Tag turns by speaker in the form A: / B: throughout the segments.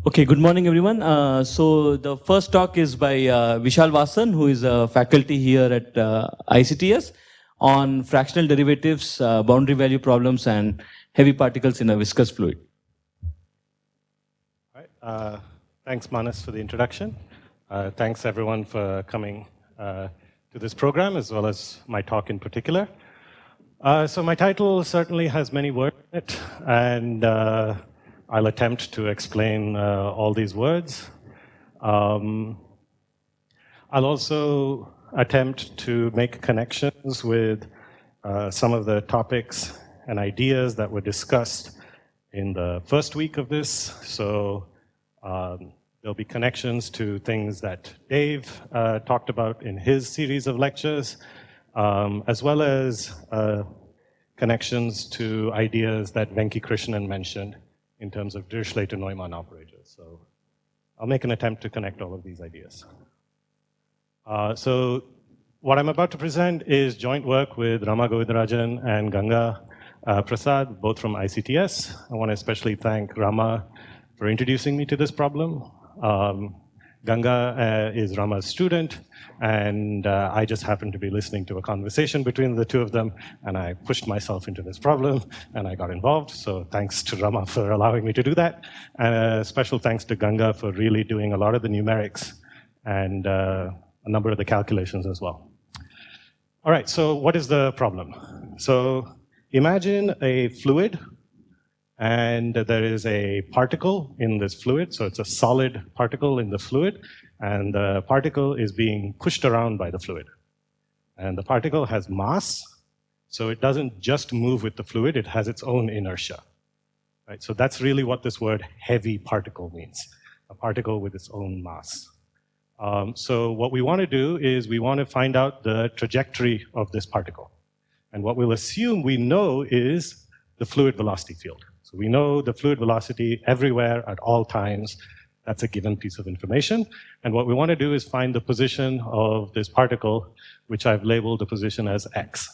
A: Okay, good morning, everyone. So the first talk is by Vishal Vasan, who is a faculty here at ICTS on fractional derivatives, boundary value problems, and heavy particles in a viscous fluid.
B: All right. Thanks, Manas, for the introduction. Thanks, everyone, for coming to this program, as well as my talk in particular. So my title certainly has many words in it, and I'll attempt to explain all these words. I'll also attempt to make connections with some of the topics and ideas that were discussed in the first week of this. So there'll be connections to things that Dave talked about in his series of lectures, as well as connections to ideas that Venki Krishnan mentioned in terms of Dirichlet and Neumann operators. So I'll make an attempt to connect all of these ideas. So what I'm about to present is joint work with Rama Govindarajan and Ganga Prasad, both from ICTS. I want to especially thank Rama for introducing me to this problem. Ganga is Rama's student, and I just happened to be listening to a conversation between the two of them, and I pushed myself into this problem, and I got involved. So thanks to Rama for allowing me to do that. And a special thanks to Ganga for really doing a lot of the numerics and a number of the calculations as well. All right, so what is the problem? So imagine a fluid, and there is a particle in this fluid. So it's a solid particle in the fluid, and the particle is being pushed around by the fluid. And the particle has mass, so it doesn't just move with the fluid, it has its own inertia. Right? So that's really what this word heavy particle means, a particle with its own mass. So what we want to do is we want to find out the trajectory of this particle. And what we'll assume we know is the fluid velocity field. So we know the fluid velocity everywhere at all times. That's a given piece of information. And what we want to do is find the position of this particle, which I've labeled the position as x.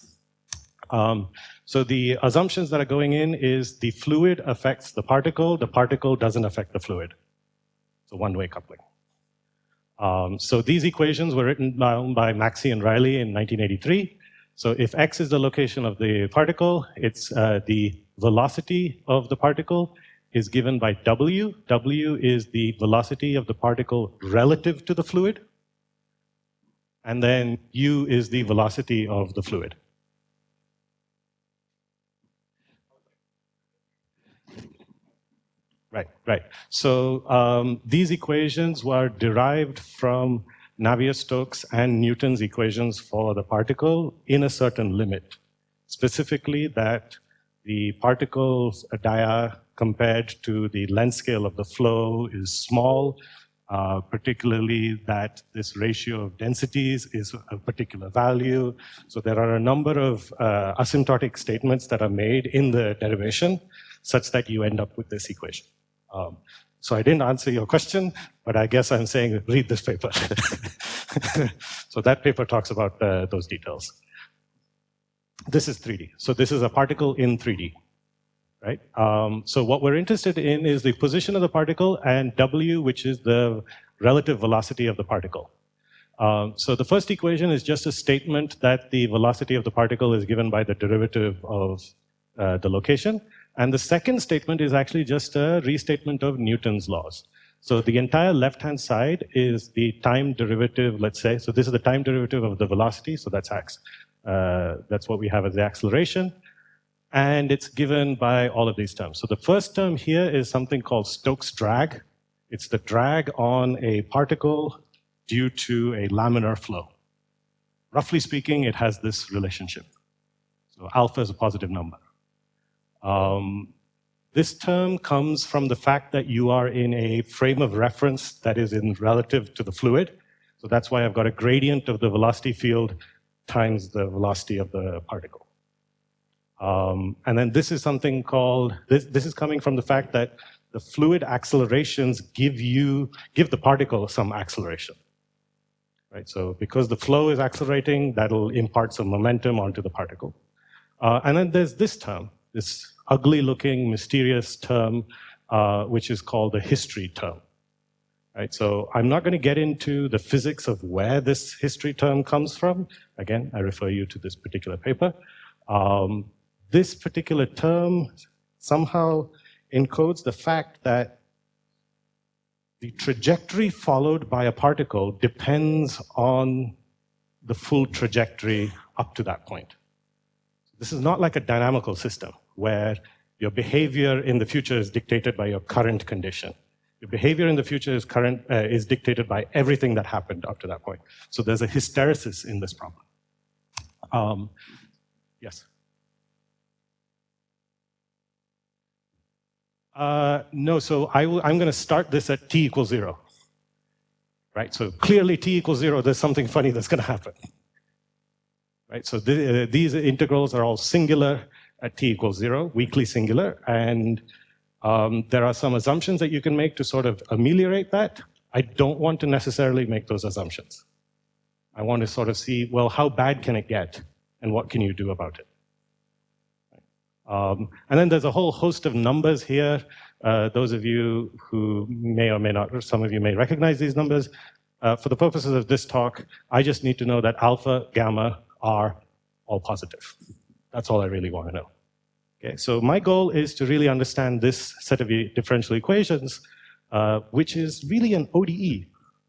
B: So the assumptions that are going in is the fluid affects the particle doesn't affect the fluid. It's a one-way coupling. So these equations were written down by Maxey-Riley in 1983. So if x is the location of the particle, it's the velocity of the particle is given by w. W is the velocity of the particle relative to the fluid. And then u is the velocity of the fluid. Right. So these equations were derived from Navier-Stokes and Newton's equations for the particle in a certain limit. Specifically that the particle's dia compared to the length scale of the flow is small, particularly that this ratio of densities is a particular value. So there are a number of asymptotic statements that are made in the derivation such that you end up with this equation. So I didn't answer your question, but I guess I'm saying read this paper. So that paper talks about those details. This is 3D. So this is a particle in 3D, right? So what we're interested in is the position of the particle and W, which is the relative velocity of the particle. So the first equation is just a statement that the velocity of the particle is given by the derivative of the location. And the second statement is actually just a restatement of Newton's laws. So the entire left-hand side is the time derivative, let's say. So this is the time derivative of the velocity, so that's x. That's what we have as the acceleration. And it's given by all of these terms. So the first term here is something called Stokes drag. It's the drag on a particle due to a laminar flow. Roughly speaking, it has this relationship. So alpha is a positive number. This term comes from the fact that you are in a frame of reference that is in relative to the fluid. So that's why I've got a gradient of the velocity field times the velocity of the particle. And then this is something called, this is coming from the fact that the fluid accelerations give the particle some acceleration. Right? So because the flow is accelerating, that'll impart some momentum onto the particle. And then there's this term, this ugly-looking, mysterious term which is called the history term. Right, so I'm not going to get into the physics of where this history term comes from. Again, I refer you to this particular paper. This particular term somehow encodes the fact that the trajectory followed by a particle depends on the full trajectory up to that point. This is not like a dynamical system where your behavior in the future is dictated by your current condition. Your behavior in the future is dictated by everything that happened up to that point. So there's a hysteresis in this problem. Yes? No, so I'm going to start this at t equals 0. Right, so clearly t equals 0, there's something funny that's going to happen. Right, so these integrals are all singular at t equals 0, weakly singular, and there are some assumptions that you can make to sort of ameliorate that. I don't want to necessarily make those assumptions. I want to sort of see, well, how bad can it get, and what can you do about it? And then there's a whole host of numbers here. Those of you who may or may not, or some of you may recognize these numbers. For the purposes of this talk, I just need to know that alpha, gamma are all positive. That's all I really want to know. Okay, so my goal is to really understand this set of differential equations, which is really an ODE.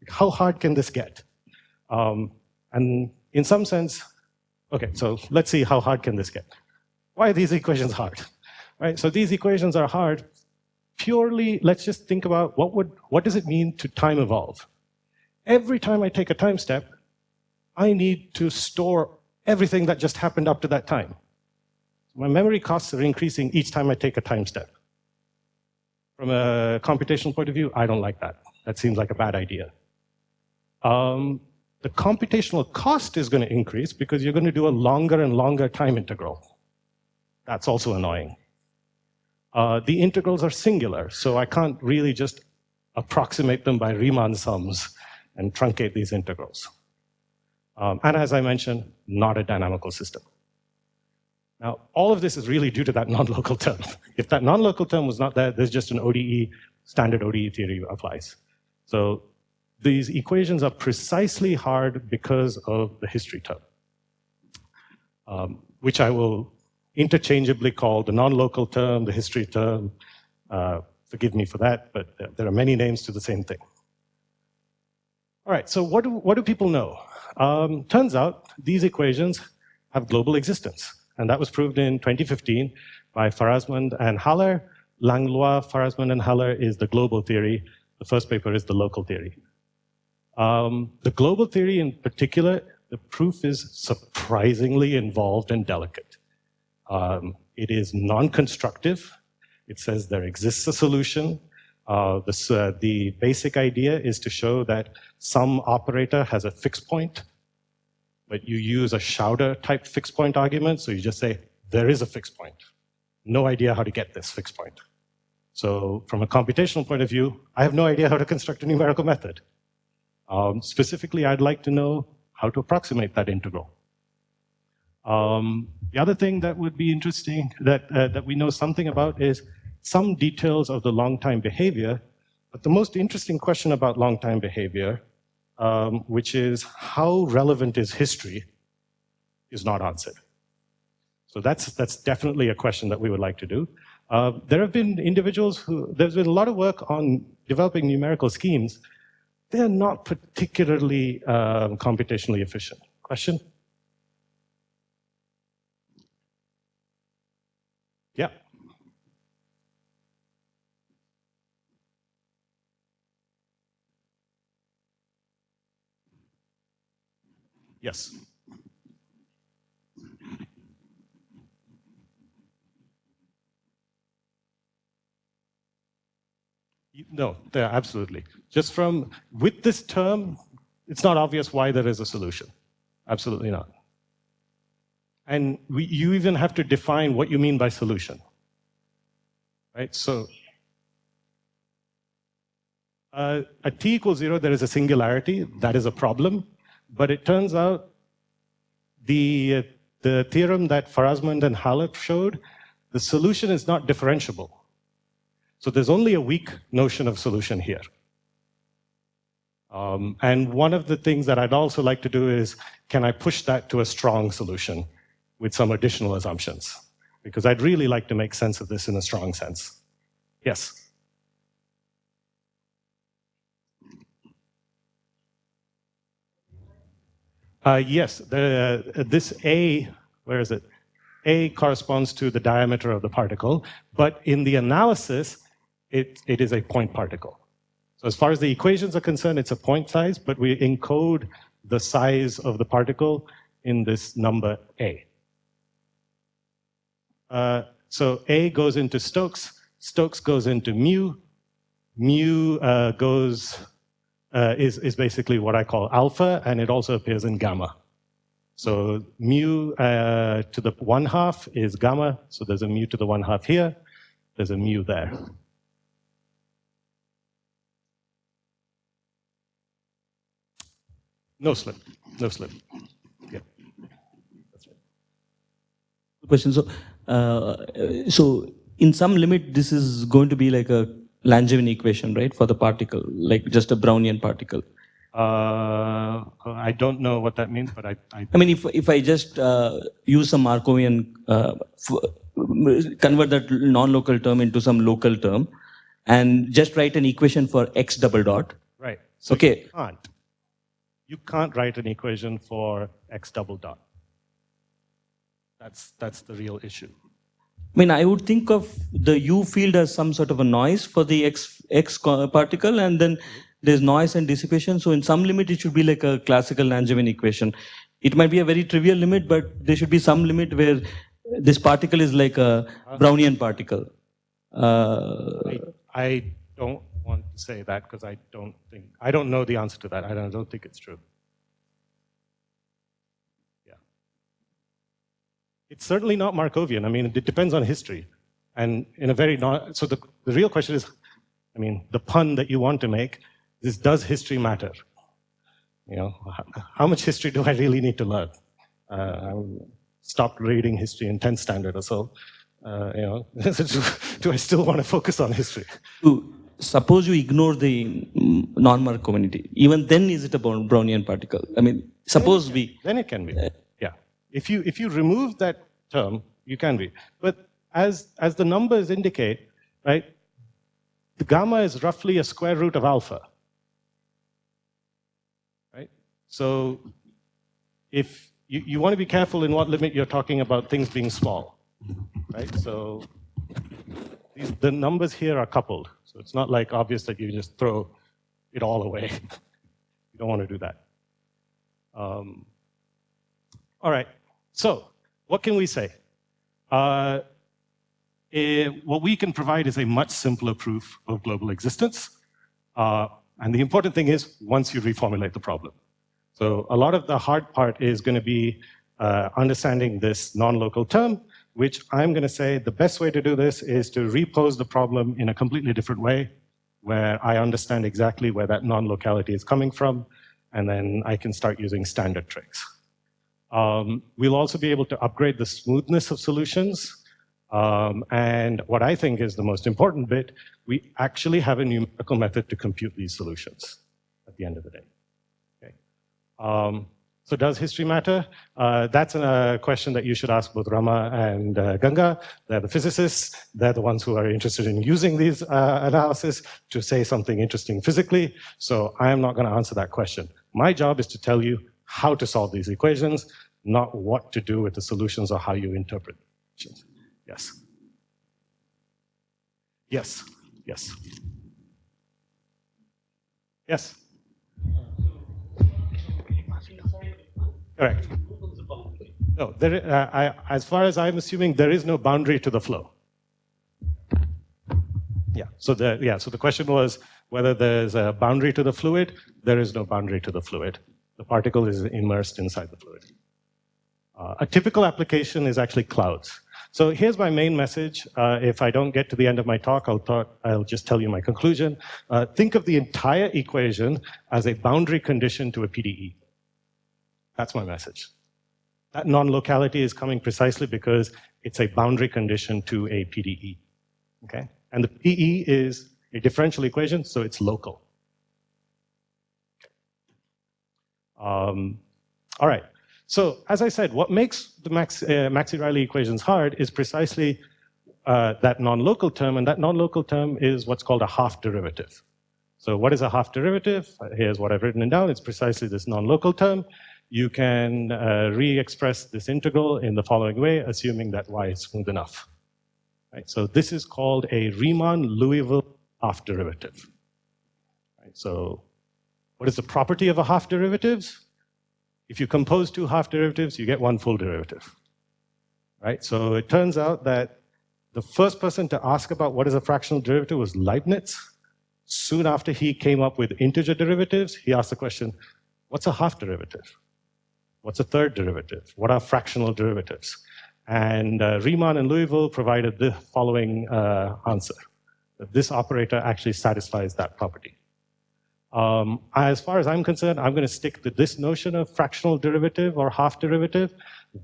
B: How hard can this get? And in some sense, okay, so let's see how hard can this get. Why are these equations hard? Right, so these equations are hard purely, let's just think about what does it mean to time evolve? Every time I take a time step, I need to store everything that just happened up to that time. My memory costs are increasing each time I take a time step. From a computational point of view, I don't like that. That seems like a bad idea. The computational cost is going to increase because you're going to do a longer and longer time integral. That's also annoying. The integrals are singular, so I can't really just approximate them by Riemann sums and truncate these integrals. And as I mentioned, not a dynamical system. Now, all of this is really due to that non-local term. If that non-local term was not there, there's just an ODE, standard ODE theory applies. So these equations are precisely hard because of the history term, which I will interchangeably call the non-local term, the history term. Forgive me for that, but there are many names to the same thing. All right, so what do people know? Turns out these equations have global existence. And that was proved in 2015 by Farasmand and Haller. Langlois, Farasmand, and Haller is the global theory. The first paper is the local theory. The global theory in particular, the proof is surprisingly involved and delicate. It is non-constructive. It says there exists a solution. The basic idea is to show that some operator has a fixed point, but you use a Schauder-type fixed point argument, so you just say, there is a fixed point. No idea how to get this fixed point. So from a computational point of view, I have no idea how to construct a numerical method. Specifically, I'd like to know how to approximate that integral. The other thing that would be interesting that we know something about is some details of the long-time behavior. But the most interesting question about long-time behavior, which is how relevant is history, is not answered. So that's definitely a question that we would like to do. There have been individuals there's been a lot of work on developing numerical schemes. They're not particularly computationally efficient. Question? Yeah. Yes. No, absolutely. Just with this term, it's not obvious why there is a solution. Absolutely not. And you even have to define what you mean by solution. Right? So at t equals 0, there is a singularity. That is a problem. But it turns out the theorem that Farasmand and Haller showed, the solution is not differentiable. So there's only a weak notion of solution here. And one of the things that I'd also like to do is, can I push that to a strong solution with some additional assumptions? Because I'd really like to make sense of this in a strong sense. Yes? Yes, this A, where is it? A corresponds to the diameter of the particle, but in the analysis, it is a point particle. So as far as the equations are concerned, it's a point size, but we encode the size of the particle in this number A. So A goes into Stokes, Stokes goes into mu, mu is basically what I call alpha, and it also appears in gamma. So mu to the 1/2 is gamma, so there's a mu to the 1/2 here, there's a mu there. No slip, no slip. Yeah, that's right.
A: Question. So in some limit, this is going to be like a Langevin equation, right, for the particle, like just a Brownian particle.
B: I don't know what that means, but I
A: mean, if I just use some Markovian, convert that non-local term into some local term, and just write an equation for x double dot.
B: Right. So
A: okay.
B: You can't write an equation for x double dot. That's the real issue.
A: I mean, I would think of the U field as some sort of a noise for the x particle, and then there's noise and dissipation. So in some limit, it should be like a classical Langevin equation. It might be a very trivial limit, but there should be some limit where this particle is like a Brownian particle.
B: I don't want to say that because I don't know the answer to that. I don't think it's true. Yeah. It's certainly not Markovian. I mean, it depends on history. And in a very, so the real question is, I mean, the pun that you want to make is, does history matter? You know, how much history do I really need to learn? I stopped reading history in 10th standard or so. You know, do I still want to focus on history?
A: Suppose you ignore the non-Markovianity. Even then, is it a Brownian particle? I mean, suppose
B: then it can be. Yeah. If you remove that term, you can be. But as the numbers indicate, right, the gamma is roughly a square root of alpha. Right? So if you want to be careful in what limit you're talking about things being small. Right? So the numbers here are coupled. So it's not like obvious that you just throw it all away. You don't want to do that. All right. So what can we say? What we can provide is a much simpler proof of global existence. And the important thing is, once you reformulate the problem. So a lot of the hard part is going to be understanding this non-local term, which I'm going to say the best way to do this is to repose the problem in a completely different way, where I understand exactly where that non-locality is coming from, and then I can start using standard tricks. We'll also be able to upgrade the smoothness of solutions. And what I think is the most important bit, we actually have a numerical method to compute these solutions at the end of the day. Okay. So does history matter? That's a question that you should ask both Rama and Ganga. They're the physicists. They're the ones who are interested in using these analysis to say something interesting physically. So I am not going to answer that question. My job is to tell you how to solve these equations, not what to do with the solutions or how you interpret them. Yes. Yes. Yes. Yes. Correct. No, as far as I'm assuming, there is no boundary to the flow. Yeah. So the question was whether there's a boundary to the fluid. There is no boundary to the fluid. The particle is immersed inside the fluid. A typical application is actually clouds. So here's my main message. If I don't get to the end of my talk, I'll just tell you my conclusion. Think of the entire equation as a boundary condition to a PDE. That's my message. That non-locality is coming precisely because it's a boundary condition to a PDE. Okay? And the PE is a differential equation, so it's local. All right. So as I said, what makes the Maxey-Riley equations hard is precisely that non-local term, and that non-local term is what's called a half derivative. So what is a half derivative? Here's what I've written it down. It's precisely this non-local term. You can re-express this integral in the following way, assuming that y is smooth enough. Right, so this is called a Riemann-Liouville half derivative. Right, so what is the property of a half derivative? If you compose two half derivatives, you get one full derivative. Right, so it turns out that the first person to ask about what is a fractional derivative was Leibniz. Soon after he came up with integer derivatives, he asked the question, what's a half derivative? What's a third derivative? What are fractional derivatives? And Riemann and Liouville provided the following answer, that this operator actually satisfies that property. As far as I'm concerned, I'm going to stick to this notion of fractional derivative or half derivative.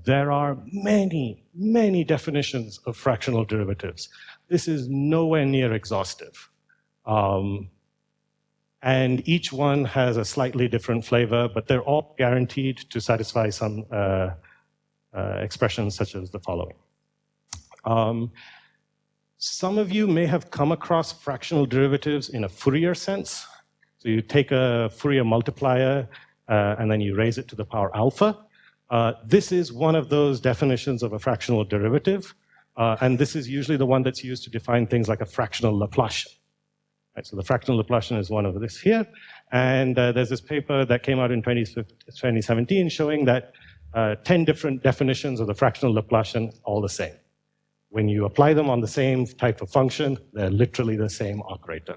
B: There are many, many definitions of fractional derivatives. This is nowhere near exhaustive. And each one has a slightly different flavor, but they're all guaranteed to satisfy some expressions such as the following. Some of you may have come across fractional derivatives in a Fourier sense. So you take a Fourier multiplier and then you raise it to the power alpha. This is one of those definitions of a fractional derivative. And this is usually the one that's used to define things like a fractional Laplacian. Right, so the fractional Laplacian is one of this here. And there's this paper that came out in 2017 showing that 10 different definitions of the fractional Laplacian, all the same. When you apply them on the same type of function, they're literally the same operator.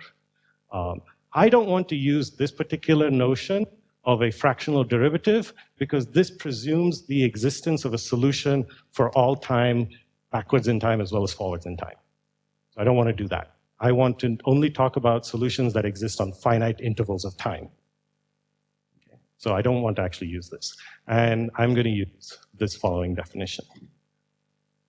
B: I don't want to use this particular notion of a fractional derivative because this presumes the existence of a solution for all time, backwards in time as well as forwards in time. So I don't want to do that. I want to only talk about solutions that exist on finite intervals of time. Okay. So I don't want to actually use this. And I'm going to use this following definition.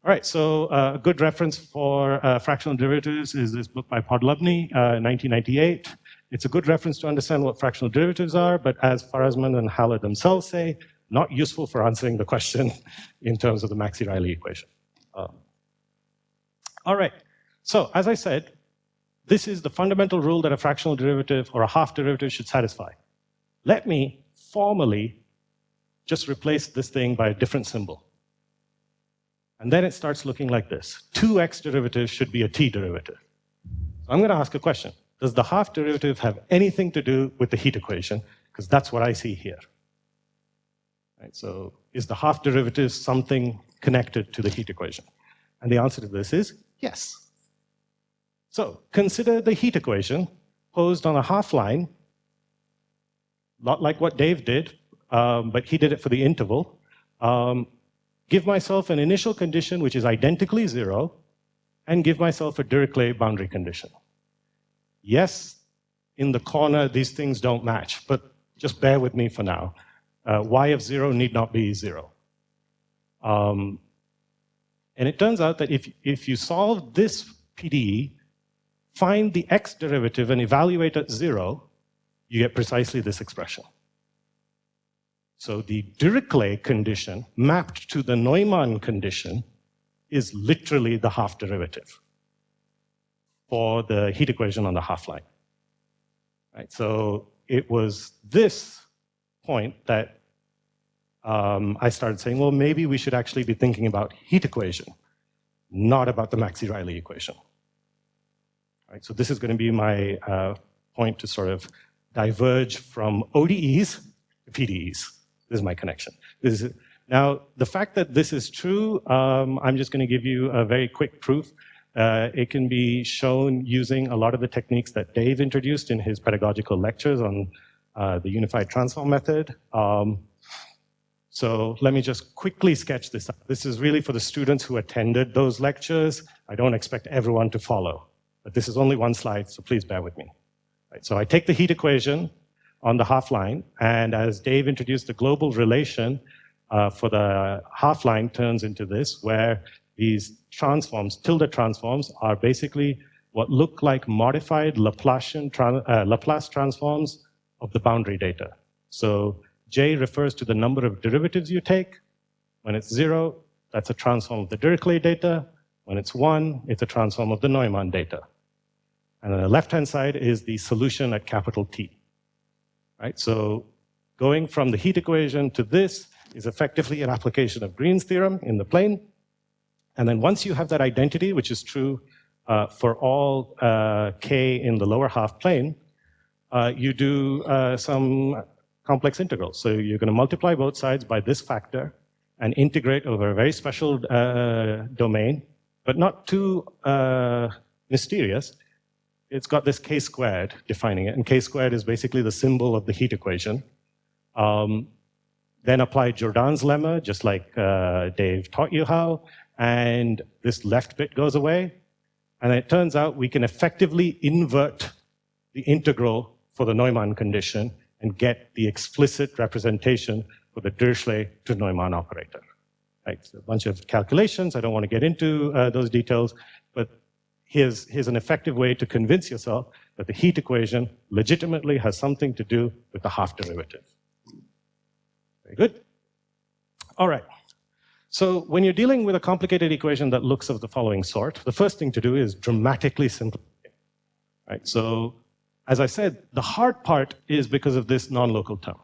B: All right, so a good reference for fractional derivatives is this book by Podlubny, 1998. It's a good reference to understand what fractional derivatives are, but as Farazman and Haller themselves say, not useful for answering the question in terms of the Maxey-Riley equation. All right, so as I said, this is the fundamental rule that a fractional derivative or a half derivative should satisfy. Let me formally just replace this thing by a different symbol. And then it starts looking like this. 2x derivative should be a t derivative. So I'm going to ask a question. Does the half derivative have anything to do with the heat equation? Because that's what I see here. Right, so is the half derivative something connected to the heat equation? And the answer to this is yes. So consider the heat equation posed on a half line, not like what Dave did, but he did it for the interval. Give myself an initial condition which is identically 0, and give myself a Dirichlet boundary condition. Yes, in the corner, these things don't match, but just bear with me for now. Y of 0 need not be 0. And it turns out that if you solve this PDE, find the x derivative and evaluate at 0, you get precisely this expression. So the Dirichlet condition mapped to the Neumann condition is literally the half derivative for the heat equation on the half line. Right, so it was this point that I started saying, well, maybe we should actually be thinking about heat equation, not about the Maxey-Riley equation. Right, so this is going to be my point to sort of diverge from ODEs to PDEs. This is my connection. Now, the fact that this is true, I'm just going to give you a very quick proof. It can be shown using a lot of the techniques that Dave introduced in his pedagogical lectures on the unified transform method. So let me just quickly sketch this up. This is really for the students who attended those lectures. I don't expect everyone to follow, but this is only one slide, so please bear with me. Right, so I take the heat equation on the half line, and as Dave introduced, the global relation for the half line turns into this, where these transforms, tilde transforms, are basically what look like modified Laplace transforms of the boundary data. So J refers to the number of derivatives you take. When it's 0, that's a transform of the Dirichlet data. When it's 1, it's a transform of the Neumann data. And on the left-hand side is the solution at capital T. Right? So going from the heat equation to this is effectively an application of Green's theorem in the plane. And then once you have that identity, which is true for all k in the lower half plane, you do some complex integrals. So you're going to multiply both sides by this factor and integrate over a very special domain, but not too mysterious. It's got this k squared defining it, and k squared is basically the symbol of the heat equation. Then apply Jordan's lemma, just like Dave taught you how, and this left bit goes away. And it turns out we can effectively invert the integral for the Neumann condition and get the explicit representation for the Dirichlet to Neumann operator. Right? So a bunch of calculations. I don't want to get into those details, but here's an effective way to convince yourself that the heat equation legitimately has something to do with the half derivative. Very good. All right. So when you're dealing with a complicated equation that looks of the following sort, the first thing to do is dramatically simplify it. Right? So as I said, the hard part is because of this non-local term.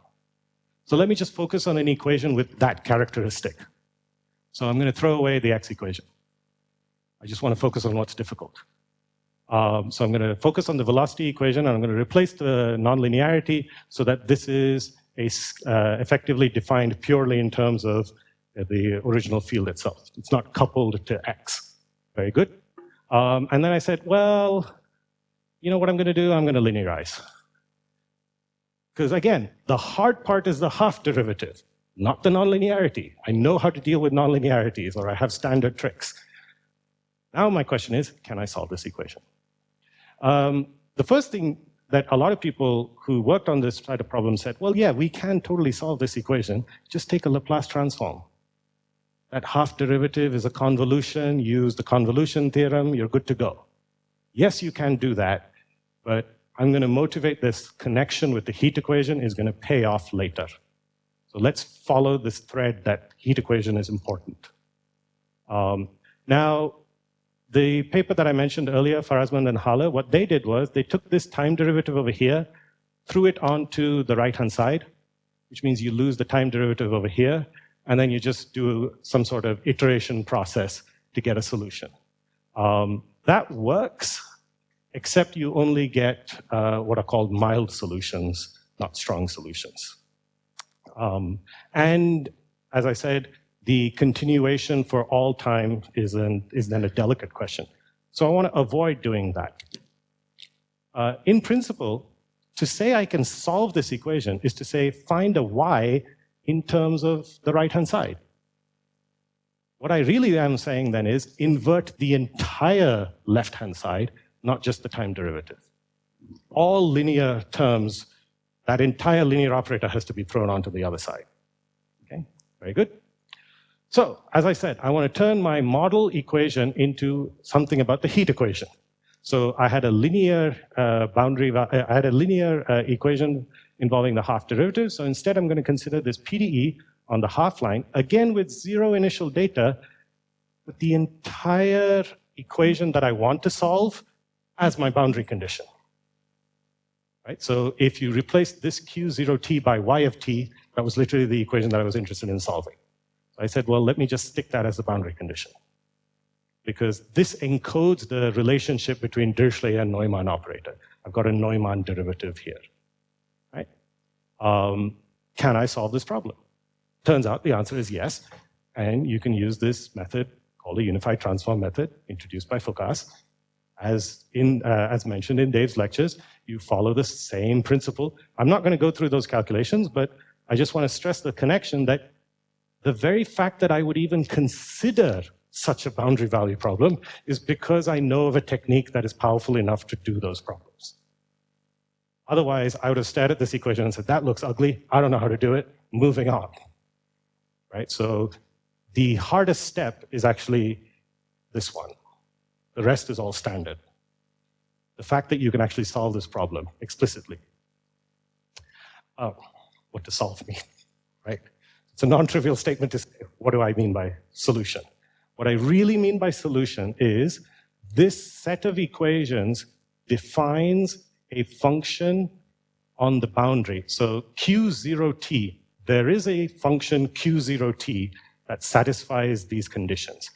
B: So let me just focus on an equation with that characteristic. So I'm going to throw away the x equation. I just want to focus on what's difficult. So I'm going to focus on the velocity equation, and I'm going to replace the nonlinearity so that this is effectively defined purely in terms of the original field itself. It's not coupled to x. Very good. And then I said, well, you know what I'm going to do? I'm going to linearize. Because again, the hard part is the half derivative, not the nonlinearity. I know how to deal with nonlinearities, or I have standard tricks. Now my question is, can I solve this equation? The first thing that a lot of people who worked on this side of problem said, well, yeah, we can totally solve this equation. Just take a Laplace transform. That half derivative is a convolution. Use the convolution theorem. You're good to go. Yes, you can do that, but I'm going to motivate this connection with the heat equation is going to pay off later. So let's follow this thread that heat equation is important. Now, the paper that I mentioned earlier, Farazman and Halle, what they did was they took this time derivative over here, threw it onto the right-hand side, which means you lose the time derivative over here, and then you just do some sort of iteration process to get a solution. That works, except you only get what are called mild solutions, not strong solutions. And as I said, the continuation for all time is then a delicate question. So I want to avoid doing that. In principle, to say I can solve this equation is to say find a y in terms of the right-hand side. What I really am saying then is invert the entire left-hand side, not just the time derivative. All linear terms, that entire linear operator has to be thrown onto the other side. Okay, very good. So, as I said, I want to turn my model equation into something about the heat equation. So I had a linear equation involving the half derivative. So instead, I'm going to consider this PDE on the half line, again with zero initial data, with the entire equation that I want to solve as my boundary condition. Right? So if you replace this Q0t by y of t, that was literally the equation that I was interested in solving. So I said, well, let me just stick that as the boundary condition, because this encodes the relationship between Dirichlet and Neumann operator. I've got a Neumann derivative here. Right? Can I solve this problem? Turns out the answer is yes, and you can use this method called a unified transform method introduced by Foucault. As mentioned in Dave's lectures, you follow the same principle. I'm not going to go through those calculations, but I just want to stress the connection that the very fact that I would even consider such a boundary value problem is because I know of a technique that is powerful enough to do those problems. Otherwise, I would have stared at this equation and said, that looks ugly, I don't know how to do it, moving on. Right? So the hardest step is actually this one. The rest is all standard. the fact that you can actually solve this problem explicitly. What does solve mean, right? It's a non-trivial statement to say, what do I mean by solution? What I really mean by solution is this set of equations defines a function on the boundary. So Q0t, there is a function Q0t that satisfies these conditions.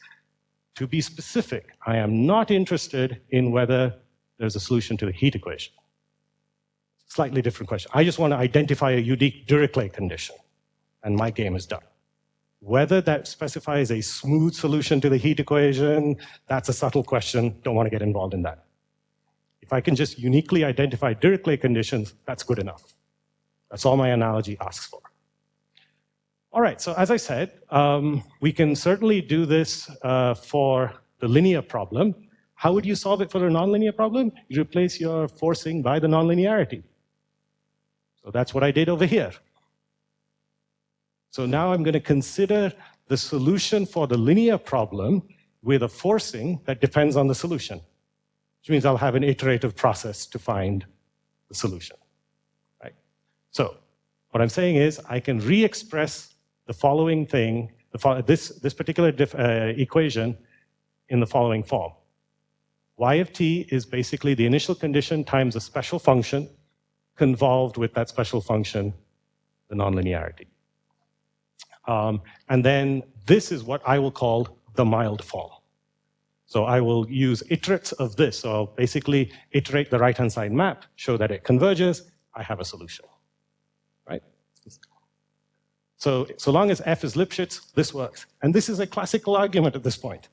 B: To be specific, I am not interested in whether there's a solution to the heat equation. Slightly different question. I just want to identify a unique Dirichlet condition, and my game is done. Whether that specifies a smooth solution to the heat equation, that's a subtle question. Don't want to get involved in that. If I can just uniquely identify Dirichlet conditions, that's good enough. That's all my analogy asks for. All right, so as I said, we can certainly do this for the linear problem. How would you solve it for a nonlinear problem? You replace your forcing by the nonlinearity. So that's what I did over here. So now I'm going to consider the solution for the linear problem with a forcing that depends on the solution, which means I'll have an iterative process to find the solution, right? So what I'm saying is I can re-express the following thing, this particular equation in the following form. Y of t is basically the initial condition times a special function convolved with that special function, the nonlinearity. And then this is what I will call the mild form. So I will use iterates of this. So I'll basically iterate the right-hand side map, show that it converges, I have a solution, right? So long as f is Lipschitz, this works. And this is a classical argument at this point.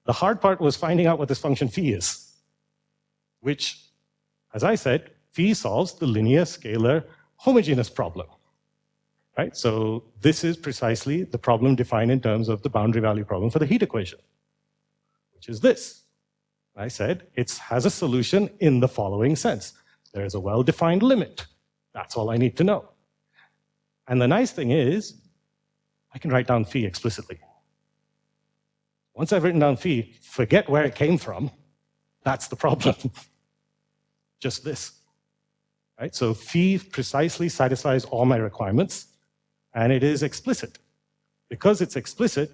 B: The hard part was finding out what this function phi is, which, as I said, phi solves the linear scalar homogeneous problem. Right? So this is precisely the problem defined in terms of the boundary value problem for the heat equation, which is this. I said it has a solution in the following sense. There is a well-defined limit. That's all I need to know. And the nice thing is, I can write down phi explicitly. Once I've written down phi, forget where it came from. That's the problem. Just this. Right? So phi precisely satisfies all my requirements. And it is explicit. Because it's explicit,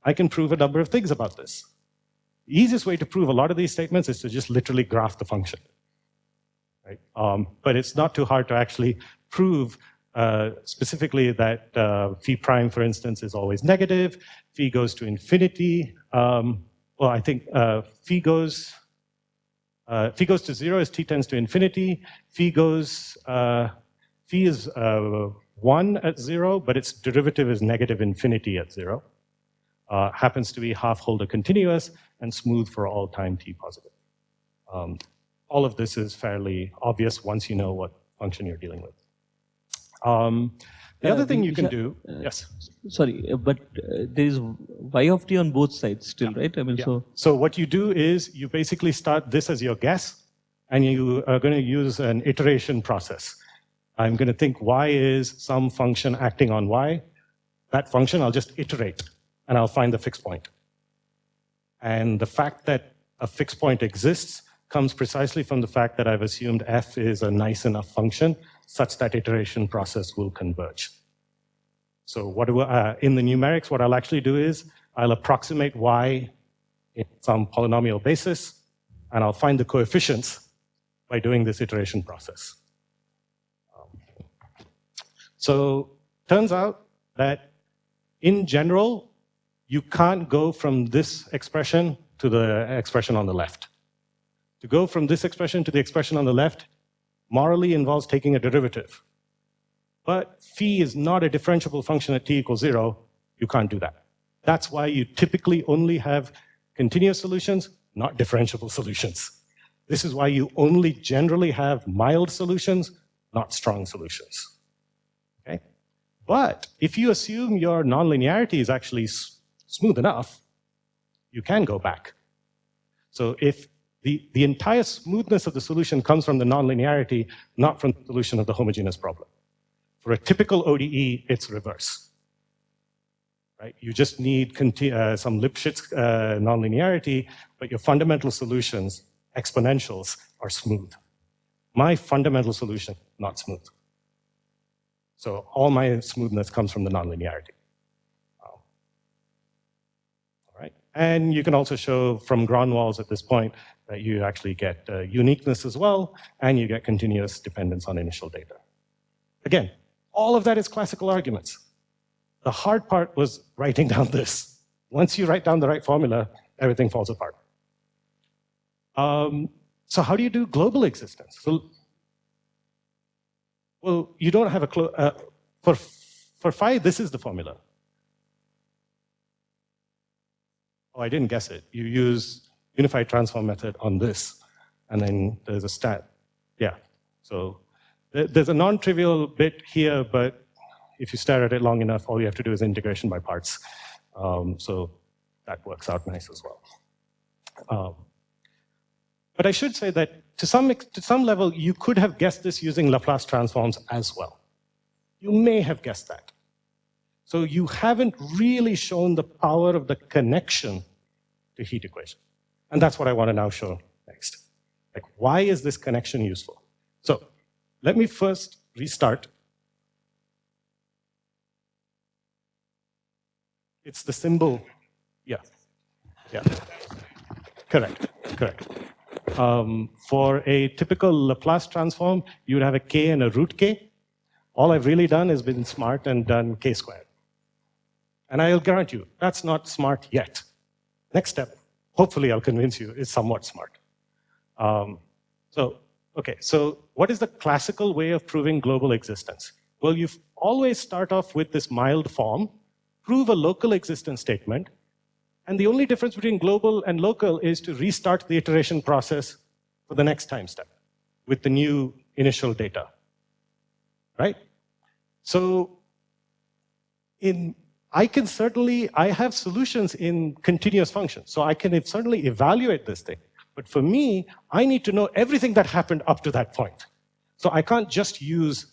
B: I can prove a number of things about this. The easiest way to prove a lot of these statements is to just literally graph the function. Right? But it's not too hard to actually prove specifically that phi prime, for instance, is always negative. Phi goes to infinity. Well, I think phi goes to 0 as t tends to infinity. Phi is 1 at 0, but its derivative is negative infinity at 0. Happens to be half-Holder continuous and smooth for all time t positive. All of this is fairly obvious once you know what function you're dealing with. The other thing you can do, yes?
A: Sorry, but there is y of t on both sides still, right? I mean,
B: yeah. So what you do is you basically start this as your guess, and you are going to use an iteration process. I'm going to think y is some function acting on y. That function, I'll just iterate, and I'll find the fixed point. And the fact that a fixed point exists comes precisely from the fact that I've assumed f is a nice enough function such that iteration process will converge. So in the numerics, what I'll actually do is I'll approximate y in some polynomial basis, and I'll find the coefficients by doing this iteration process. So turns out that in general, you can't go from this expression to the expression on the left. To go from this expression to the expression on the left morally involves taking a derivative. But phi is not a differentiable function at t equals 0. You can't do that. That's why you typically only have continuous solutions, not differentiable solutions. This is why you only generally have mild solutions, not strong solutions. Okay? But if you assume your nonlinearity is actually smooth enough, you can go back. So if the entire smoothness of the solution comes from the nonlinearity, not from the solution of the homogeneous problem. For a typical ODE, it's reverse. Right? You just need some Lipschitz nonlinearity, but your fundamental solutions exponentials are smooth. My fundamental solution, not smooth. So all my smoothness comes from the nonlinearity. All right. And you can also show from Gronwalls at this point that you actually get uniqueness as well, and you get continuous dependence on initial data. Again, all of that is classical arguments. The hard part was writing down this. Once you write down the right formula, everything falls apart. So how do you do global existence? So, well, you don't have a for phi, this is the formula. Oh, I didn't guess it. You use unified transform method on this, and then there's a stat. Yeah, so there's a non-trivial bit here, but if you stare at it long enough, all you have to do is integration by parts. So that works out nice as well. But I should say that to some level, you could have guessed this using Laplace transforms as well. You may have guessed that. So you haven't really shown the power of the connection to heat equation. And that's what I want to now show next. Like, why is this connection useful? So let me first restart. It's the symbol. Yeah. Correct. For a typical Laplace transform, you would have a k and a root k. All I've really done is been smart and done k squared. And I'll grant you, that's not smart yet. Next step, hopefully I'll convince you, is somewhat smart. So what is the classical way of proving global existence? Well, you always start off with this mild form, prove a local existence statement, and the only difference between global and local is to restart the iteration process for the next time step with the new initial data, right? So I have solutions in continuous functions, so I can certainly evaluate this thing. But for me, I need to know everything that happened up to that point. So I can't just use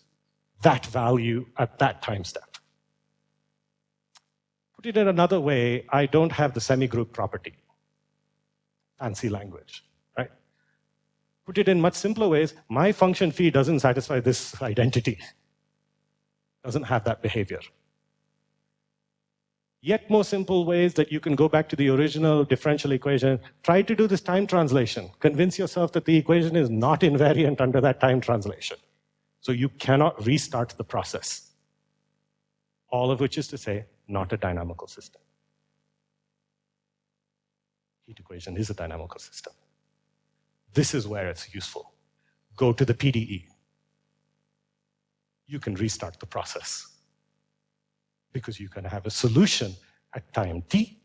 B: that value at that time step. Put it in another way, I don't have the semigroup property. Fancy language, right? Put it in much simpler ways, my function phi doesn't satisfy this identity. Doesn't have that behavior. Yet more simple ways that you can go back to the original differential equation, try to do this time translation. Convince yourself that the equation is not invariant under that time translation. So you cannot restart the process. All of which is to say, not a dynamical system. Heat equation is a dynamical system. This is where it's useful. Go to the PDE. You can restart the process because you can have a solution at time t,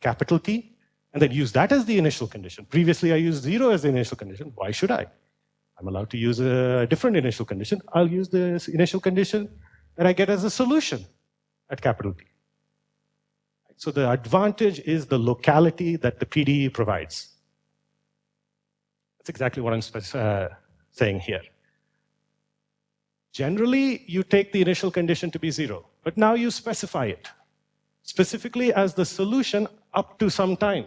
B: capital T, and then use that as the initial condition. Previously, I used 0 as the initial condition. Why should I? I'm allowed to use a different initial condition. I'll use the initial condition that I get as a solution at capital T. So the advantage is the locality that the PDE provides. That's exactly what I'm saying here. Generally, you take the initial condition to be 0, but now you specify it, specifically as the solution up to some time.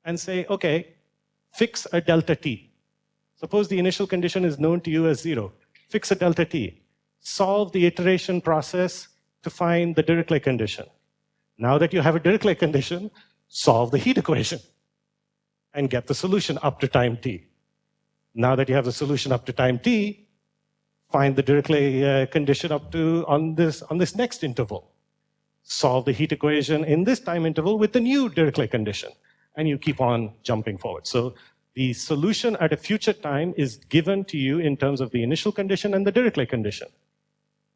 B: And say, okay, fix a delta t. Suppose the initial condition is known to you as 0. Fix a delta t. Solve the iteration process to find the Dirichlet condition. Now that you have a Dirichlet condition, solve the heat equation and get the solution up to time t. Now that you have the solution up to time t, find the Dirichlet condition on this next interval. Solve the heat equation in this time interval with the new Dirichlet condition, and you keep on jumping forward. So the solution at a future time is given to you in terms of the initial condition and the Dirichlet condition.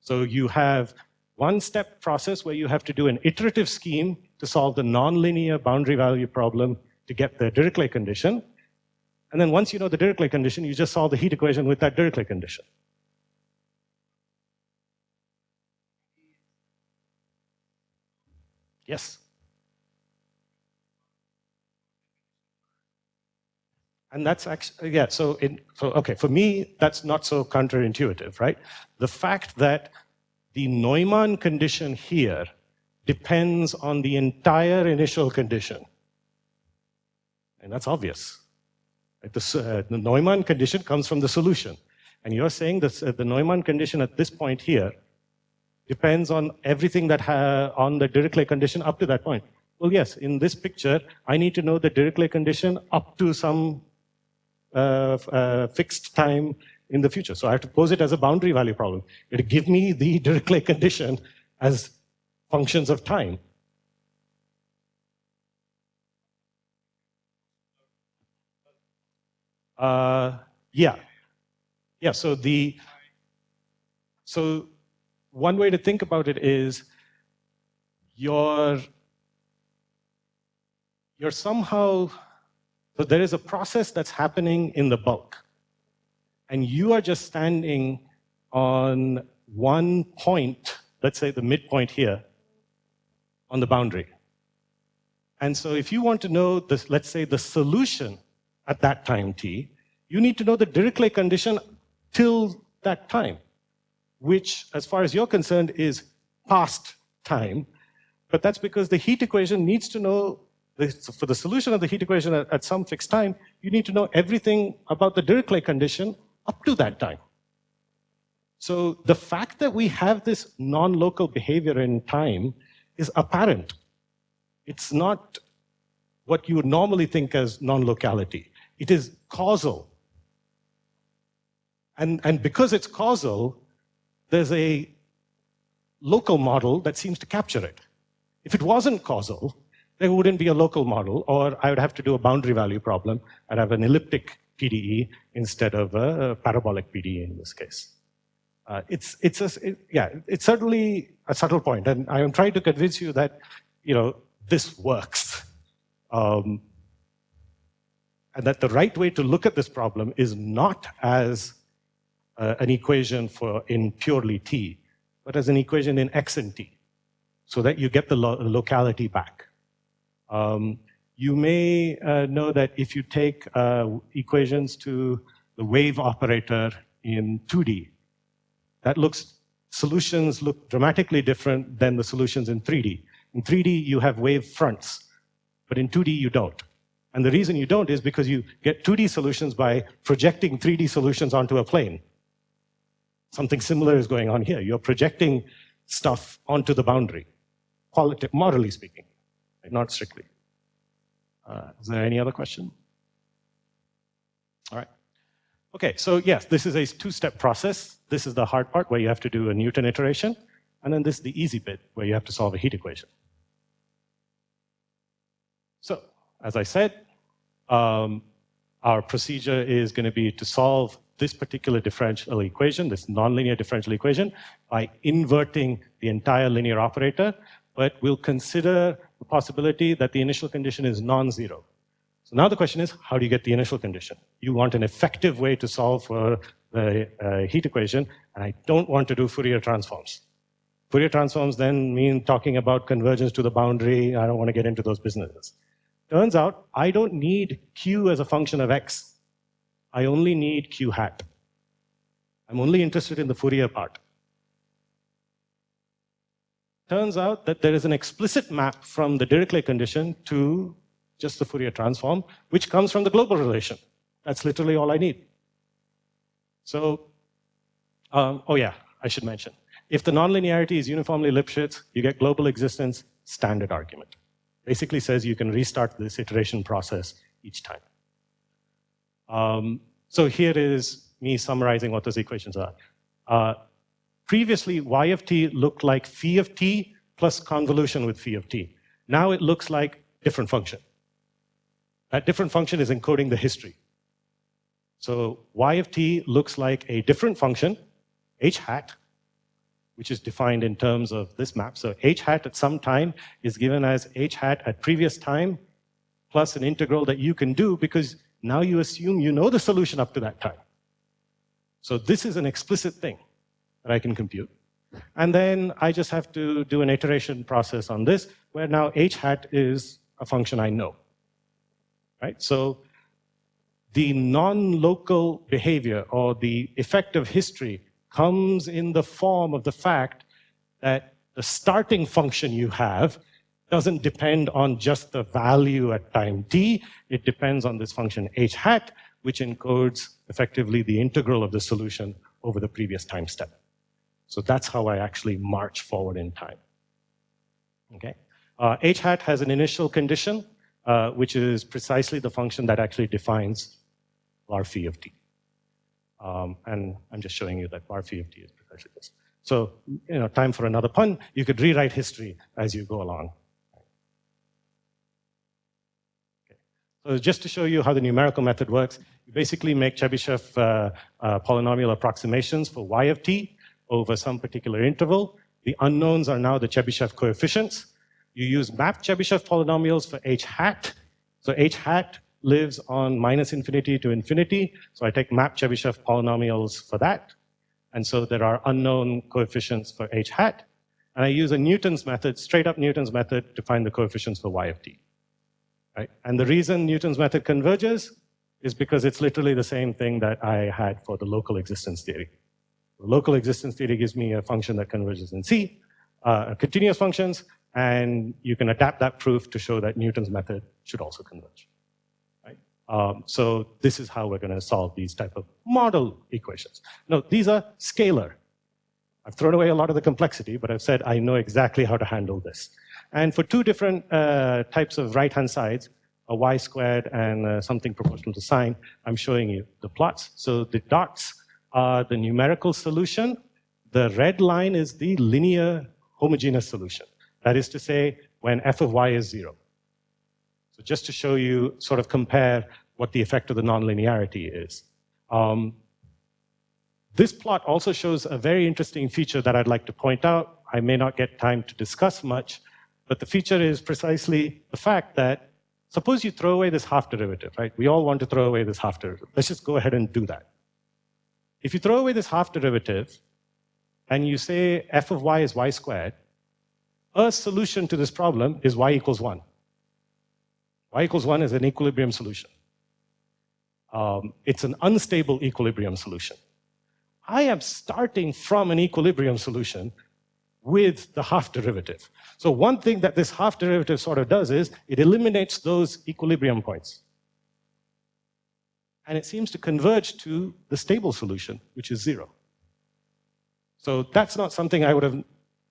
B: So you have one-step process where you have to do an iterative scheme to solve the nonlinear boundary value problem to get the Dirichlet condition. And then once you know the Dirichlet condition, you just solve the heat equation with that Dirichlet condition. Yes? And that's actually, yeah, so okay, for me, that's not so counterintuitive, right? The fact that the Neumann condition here depends on the entire initial condition. And that's obvious. Right? The Neumann condition comes from the solution. And you're saying that the Neumann condition at this point here depends on everything that on the Dirichlet condition up to that point. Well, yes, in this picture, I need to know the Dirichlet condition up to some fixed time in the future. So I have to pose it as a boundary value problem. It'll give me the Dirichlet condition as functions of time. Yeah, so one way to think about it is you're somehow, so there is a process that's happening in the bulk, and you are just standing on one point, let's say the midpoint here, on the boundary. And so if you want to know, this, let's say, the solution at that time t, you need to know the Dirichlet condition till that time, which, as far as you're concerned, is past time. But that's because the heat equation needs to know, for the solution of the heat equation at some fixed time, you need to know everything about the Dirichlet condition up to that time. So the fact that we have this non-local behavior in time is apparent. It's not what you would normally think as non-locality. It is causal. And because it's causal, there's a local model that seems to capture it. If it wasn't causal, there wouldn't be a local model, or I would have to do a boundary value problem. I'd have an elliptic PDE instead of a parabolic PDE in this case. It's certainly a subtle point, and I am trying to convince you that this works, and that the right way to look at this problem is not as an equation in purely t, but as an equation in x and t, so that you get the locality back. You may know that if you take equations to the wave operator in 2D, solutions look dramatically different than the solutions in 3D. In 3D, you have wave fronts, but in 2D, you don't. And the reason you don't is because you get 2D solutions by projecting 3D solutions onto a plane. Something similar is going on here. You're projecting stuff onto the boundary, morally speaking, not strictly. Is there any other question? All right. Okay, so yes, this is a two-step process. This is the hard part where you have to do a Newton iteration, and then this is the easy bit where you have to solve a heat equation. So, as I said, our procedure is going to be to solve this particular differential equation, this nonlinear differential equation, by inverting the entire linear operator, but we'll consider the possibility that the initial condition is non-zero. So now the question is, how do you get the initial condition? You want an effective way to solve for the heat equation, and I don't want to do Fourier transforms. Fourier transforms then mean talking about convergence to the boundary. I don't want to get into those businesses. Turns out, I don't need q as a function of x. I only need q hat. I'm only interested in the Fourier part. Turns out that there is an explicit map from the Dirichlet condition to just the Fourier transform, which comes from the global relation. That's literally all I need. So, oh yeah, I should mention. If the nonlinearity is uniformly Lipschitz, you get global existence, standard argument. Basically says you can restart this iteration process each time. So here is me summarizing what those equations are. Previously, y of t looked like phi of t plus convolution with phi of t. Now it looks like different function. That different function is encoding the history. So y of t looks like a different function, h hat, which is defined in terms of this map. So h hat at some time is given as h hat at previous time plus an integral that you can do because now you assume you know the solution up to that time. So this is an explicit thing that I can compute. And then I just have to do an iteration process on this, where now h hat is a function I know. Right? So the non-local behavior or the effect of history comes in the form of the fact that the starting function you have doesn't depend on just the value at time t. It depends on this function h hat, which encodes effectively the integral of the solution over the previous time step. So that's how I actually march forward in time. Okay. H hat has an initial condition, which is precisely the function that actually defines var phi of t. And I'm just showing you that var phi of t is precisely this. So, time for another pun. You could rewrite history as you go along. Okay. So just to show you how the numerical method works, you basically make Chebyshev polynomial approximations for y of t over some particular interval. The unknowns are now the Chebyshev coefficients. You use mapped Chebyshev polynomials for h hat. So h hat lives on -infinity to infinity. So I take mapped Chebyshev polynomials for that. And so there are unknown coefficients for h hat. And I use a Newton's method, straight up Newton's method, to find the coefficients for y of t. Right? And the reason Newton's method converges is because it's literally the same thing that I had for the local existence theory. The local existence theory gives me a function that converges in C, continuous functions, and you can adapt that proof to show that Newton's method should also converge. Right? So this is how we're going to solve these type of model equations. No, these are scalar. I've thrown away a lot of the complexity, but I've said I know exactly how to handle this. And for two different types of right-hand sides, a y squared and something proportional to sine, I'm showing you the plots. So the dots are the numerical solution. The red line is the linear homogeneous solution. That is to say, when f of y is 0. So just to show you, sort of compare what the effect of the nonlinearity is. This plot also shows a very interesting feature that I'd like to point out. I may not get time to discuss much, but the feature is precisely the fact that suppose you throw away this half derivative, right? We all want to throw away this half derivative. Let's just go ahead and do that. If you throw away this half derivative and you say f of y is y squared, a solution to this problem is y equals 1. Y equals 1 is an equilibrium solution. It's an unstable equilibrium solution. I am starting from an equilibrium solution with the half derivative. So one thing that this half derivative sort of does is it eliminates those equilibrium points. And it seems to converge to the stable solution, which is 0. So that's not something I would have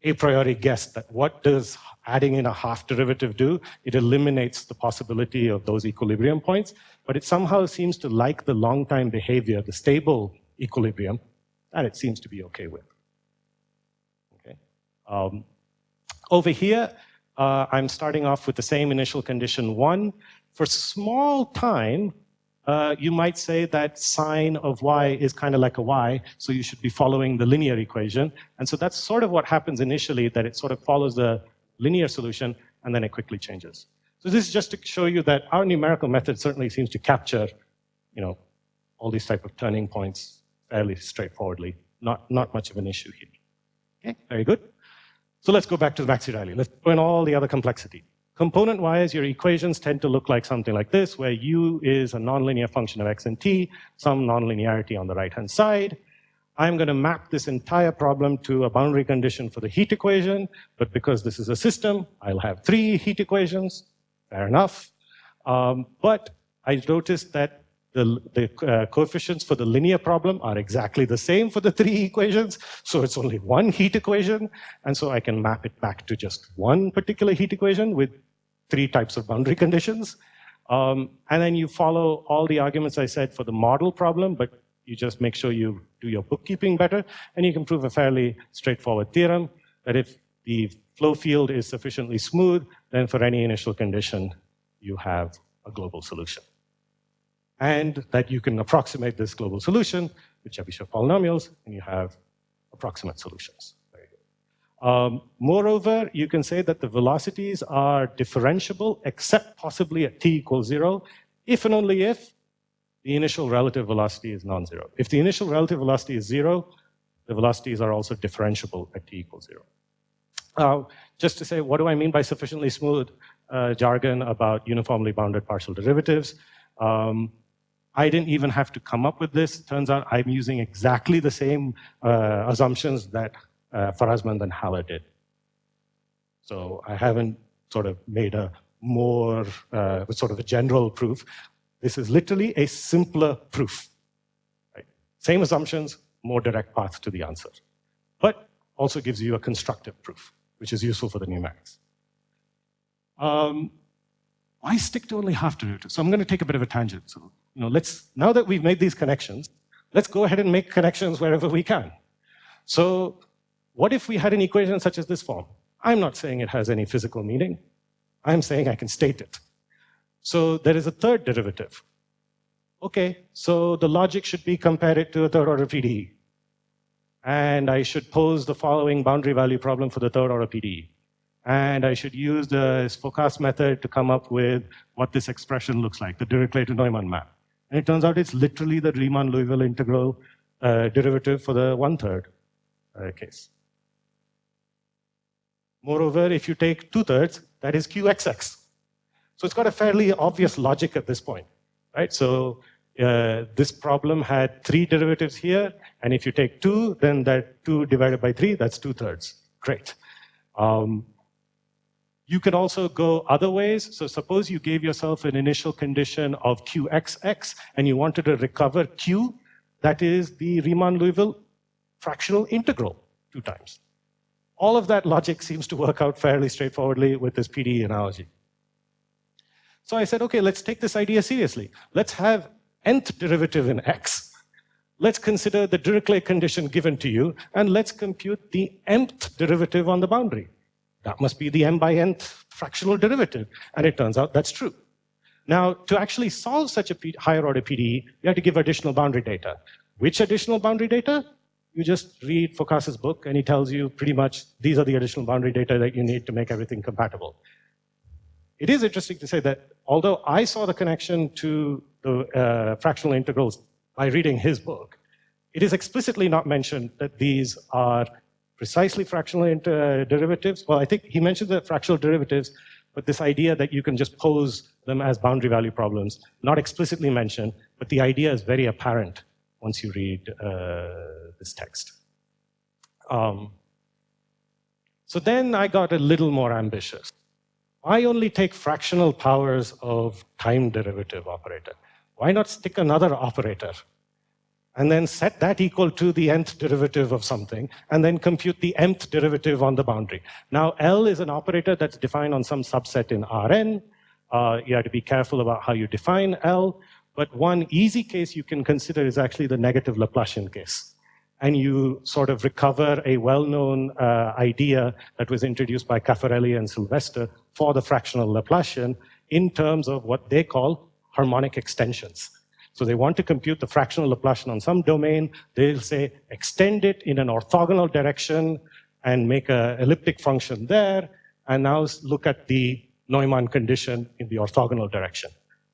B: a priori guessed, that what does adding in a half derivative do? It eliminates the possibility of those equilibrium points, but it somehow seems to like the long-time behavior, the stable equilibrium, and it seems to be okay with. Okay. Over here, I'm starting off with the same initial condition 1. For small time, you might say that sine of y is kind of like a y, so you should be following the linear equation. And so that's sort of what happens initially, that it sort of follows the linear solution, and then it quickly changes. So this is just to show you that our numerical method certainly seems to capture, all these type of turning points fairly straightforwardly. Not much of an issue here. Okay, very good. So let's go back to the Maxey-Riley. Let's put in all the other complexity. Component-wise, your equations tend to look like something like this, where u is a nonlinear function of x and t, some nonlinearity on the right-hand side. I'm going to map this entire problem to a boundary condition for the heat equation, but because this is a system, I'll have 3 heat equations. Fair enough. But I noticed that the coefficients for the linear problem are exactly the same for the 3 equations, so it's only 1 heat equation, and so I can map it back to just one particular heat equation with 3 types of boundary conditions. And then you follow all the arguments I said for the model problem, but you just make sure you do your bookkeeping better, and you can prove a fairly straightforward theorem that if the flow field is sufficiently smooth, then for any initial condition, you have a global solution. And that you can approximate this global solution with Chebyshev polynomials, and you have approximate solutions. Very good. Moreover, you can say that the velocities are differentiable, except possibly at t equals 0, if and only if the initial relative velocity is non-zero. If the initial relative velocity is 0, the velocities are also differentiable at t equals 0. Just to say, what do I mean by sufficiently smooth jargon about uniformly bounded partial derivatives? I didn't even have to come up with this. Turns out I'm using exactly the same assumptions that Farazmand and Haller did. So I haven't sort of made a more sort of a general proof. This is literally a simpler proof. Right? Same assumptions, more direct path to the answer. But also gives you a constructive proof, which is useful for the numerics. Why stick to only half derivatives? So I'm going to take a bit of a tangent. So, now that we've made these connections, let's go ahead and make connections wherever we can. So what if we had an equation such as this form? I'm not saying it has any physical meaning. I'm saying I can state it. So there is a third derivative. Okay, so the logic should be compare it to a third order PDE. And I should pose the following boundary value problem for the third order PDE. And I should use the Forecast method to come up with what this expression looks like, the Dirichlet to Neumann map. And it turns out it's literally the Riemann-Liouville integral derivative for the 1/3 case. Moreover, if you take 2/3, that is QXX. So it's got a fairly obvious logic at this point, right? So this problem had 3 derivatives here, and if you take 2, then that 2 divided by 3, that's 2/3. Great. You can also go other ways. So suppose you gave yourself an initial condition of QXX, and you wanted to recover Q, that is the Riemann-Liouville fractional integral 2 times. All of that logic seems to work out fairly straightforwardly with this PDE analogy. So I said, okay, let's take this idea seriously. Let's have nth derivative in x. Let's consider the Dirichlet condition given to you, and let's compute the mth derivative on the boundary. That must be the m by nth fractional derivative. And it turns out that's true. Now, to actually solve such a higher order PDE, you have to give additional boundary data. Which additional boundary data? You just read Foucault's book, and he tells you pretty much these are the additional boundary data that you need to make everything compatible. It is interesting to say that although I saw the connection to the fractional integrals by reading his book, it is explicitly not mentioned that these are precisely fractional derivatives. Well, I think he mentioned the fractional derivatives, but this idea that you can just pose them as boundary value problems, not explicitly mentioned, but the idea is very apparent once you read this text. So then I got a little more ambitious. Why only take fractional powers of time derivative operator? Why not stick another operator and then set that equal to the nth derivative of something, and then compute the mth derivative on the boundary? Now, L is an operator that's defined on some subset in Rn. You have to be careful about how you define L, but one easy case you can consider is actually the negative Laplacian case. And you sort of recover a well-known idea that was introduced by Caffarelli and Sylvester for the fractional Laplacian in terms of what they call harmonic extensions. So they want to compute the fractional Laplacian on some domain. They'll say, extend it in an orthogonal direction and make an elliptic function there, and now look at the Neumann condition in the orthogonal direction.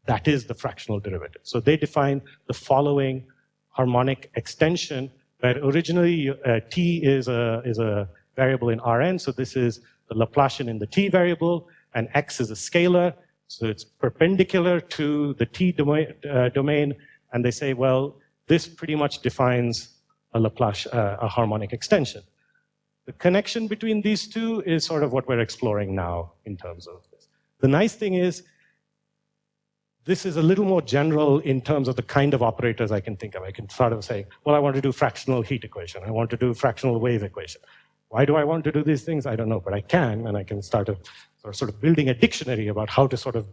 B: That is the fractional derivative. So they define the following harmonic extension, where originally t is a variable in Rn, so this is the Laplacian in the t variable, and x is a scalar, so it's perpendicular to the t domain, and they say, well, this pretty much defines a harmonic extension. The connection between these two is sort of what we're exploring now in terms of this. The nice thing is, this is a little more general in terms of the kind of operators I can think of. I can sort of say, well, I want to do fractional heat equation. I want to do fractional wave equation. Why do I want to do these things? I don't know, but I can, and I can start sort of building a dictionary about how to sort of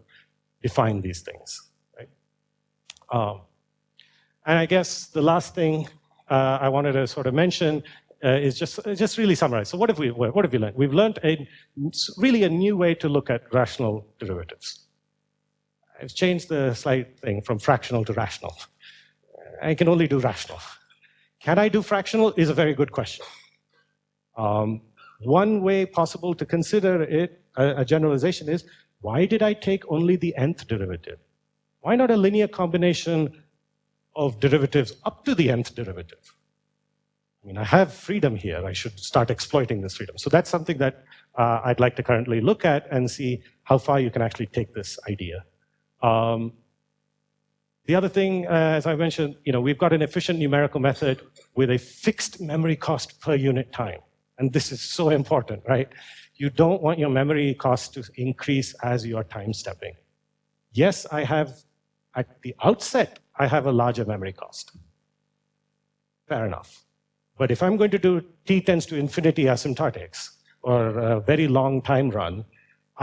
B: define these things. Right? And I guess the last thing I wanted to sort of mention is just really summarize. So what have we learned? We've learned really a new way to look at rational derivatives. I've changed the slide thing from fractional to rational. I can only do rational. Can I do fractional is a very good question. One way possible to consider it, a generalization is, why did I take only the nth derivative? Why not a linear combination of derivatives up to the nth derivative? I mean, I have freedom here. I should start exploiting this freedom. So that's something that I'd like to currently look at and see how far you can actually take this idea. The other thing, as I mentioned, we've got an efficient numerical method with a fixed memory cost per unit time. And this is so important, right? You don't want your memory cost to increase as you are time stepping. Yes, I at the outset, I have a larger memory cost. Fair enough. But if I'm going to do t tends to infinity asymptotics, or a very long time run,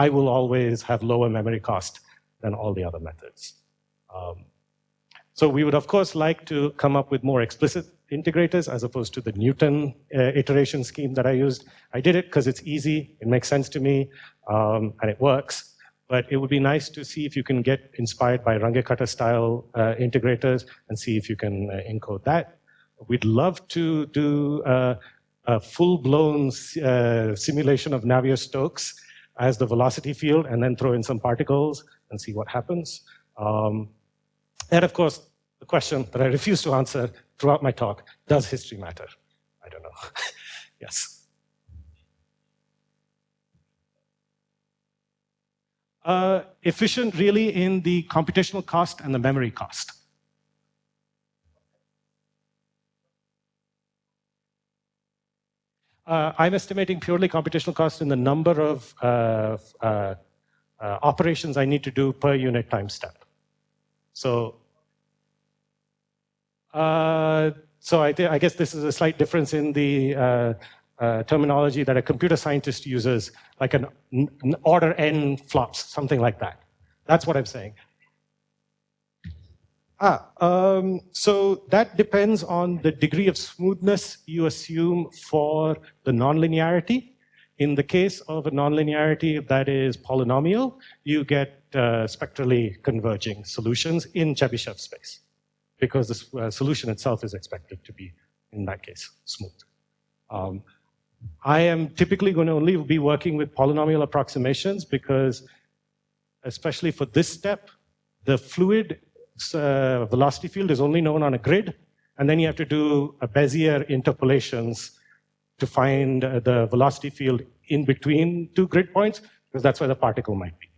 B: I will always have lower memory cost than all the other methods. So we would, of course, like to come up with more explicit integrators as opposed to the Newton iteration scheme that I used. I did it because it's easy, it makes sense to me, and it works. But it would be nice to see if you can get inspired by Runge-Kutta style integrators and see if you can encode that. We'd love to do a full-blown simulation of Navier-Stokes as the velocity field and then throw in some particles and see what happens. And of course, the question that I refuse to answer throughout my talk, does history matter? I don't know. Yes. Efficient really in the computational cost and the memory cost. I'm estimating purely computational cost in the number of operations I need to do per unit time step. So I guess this is a slight difference in the terminology that a computer scientist uses, like an order n flops, something like that. That's what I'm saying. So that depends on the degree of smoothness you assume for the nonlinearity. In the case of a nonlinearity that is polynomial, you get spectrally converging solutions in Chebyshev space, because the solution itself is expected to be, in that case, smooth. I am typically going to only be working with polynomial approximations because, especially for this step, the fluid velocity field is only known on a grid, and then you have to do a Bezier interpolations to find the velocity field in between two grid points, because that's where the particle might be.